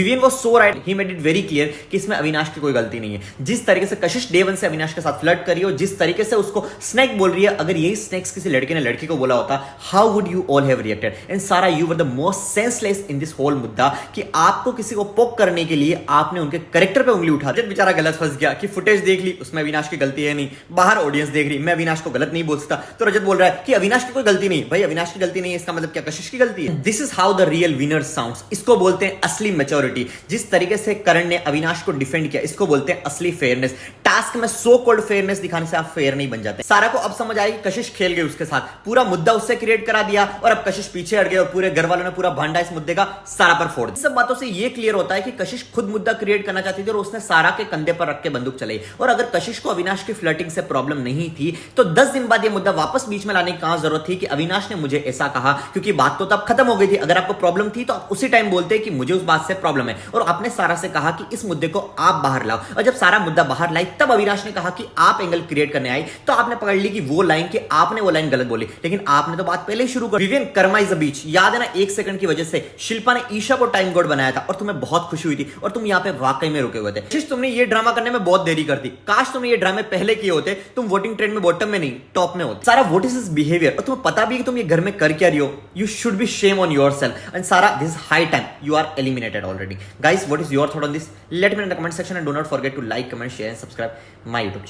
Vivian was so right, he made it very clear कि इसमें अविनाश की कोई गलती नहीं है। जिस तरीके से कशिश डे वन से अविनाश के साथ फ्लर्ट करी हो, जिस तरीके से उसको स्नैक बोल रही है, अगर यही स्नैक्स किसी लड़के ने लड़की को बोला होता, how would you all have reacted? And Sara, you were the most senseless in this whole मुद्दा कि आपको किसी को पोक करने के लिए आपने उनके कैरेक्टर पे उंगली उठा दी। बेचारा गलत फंस गया कि फुटेज देख ली, उसमें अविनाश की गलती है नहीं, बाहर ऑडियंस देख रही, मैं अविनाश को गलत नहीं बोल सकता। तो रजत बोल रहा है कि अविनाश की कोई गलती नहीं। भाई अविनाश की गलती नहीं है, इसका मतलब क्या कशिश की गलती है? This is how the real winner sounds. इसको बोलते हैं असली मैच्योरिटी। जिस तरीके से करण ने अविनाश को डिफेंड किया, इसको बोलते हैं असली फेयरनेस। टास्क में सो कॉल्ड फेयरनेस दिखाने से आप फेयर नहीं बन जाते। सारा को अब समझ आई कशिश खेल गई उसके साथ, पूरा मुद्दा उससे क्रिएट करा दिया और अब कशिश पीछे हट गए और पूरे घर वालों ने पूरा भांडा इस मुद्दे का सारा पर फोड़ दिया। सब बातों से ये क्लियर होता है कि कशिश खुद मुद्दा क्रिएट करना चाहती थी और उसने सारा के कंधे पर रख के बंदूक चलाई। और अगर कशिश को अविनाश की फ्लर्टिंग से प्रॉब्लम नहीं थी तो 10 दिन बाद ये मुद्दा वापस बीच में लाने की कहां जरूरत थी कि अविनाश ने मुझे ऐसा कहा, क्योंकि बात तो तब खत्म हो गई थी। अगर आपको प्रॉब्लम थी तो आप उसी टाइम बोलते कि मुझे उस बात से प्रॉब्लम है, और आपने सारा से कहा कि इस मुद्दे को आप बाहर लाओ। और जब सारा मुद्दा बाहर लाई तब अविनाश ने कहा कि आप एंगल क्रिएट करने आई, तो आपने पकड़ ली कि वो लाइन, कि आपने वो लाइन गलत बोली, लेकिन आपने तो बात पहले ही शुरू कर। विवियन, कर्मा इज अ बीच, याद है ना? 1 सेकंड की वजह से शिल्पा ने ईशा को टाइम गॉड बनाया था और तुम्हें बहुत खुशी हुई थी और तुम यहाँ पे वाकई में रुके हुए थे। कशिश, तुमने ये ड्रामा करने में बहुत देरी कर दी। काश तुमने ये ड्रामे पहले किए होते, तुम वोटिंग ट्रेंड में बॉटम में नहीं टॉप में होते। सारा, व्हाट इज दिस बिहेवियर? और तुम्हें पता भी है कि तुम ये घर में कर क्या रही हो। You should be shame on yourself. And Sara, this is high time, you are eliminated already. Guys, what is your thought on this? Let me know in the comment section and do not forget to like, comment, share and subscribe my YouTube channel.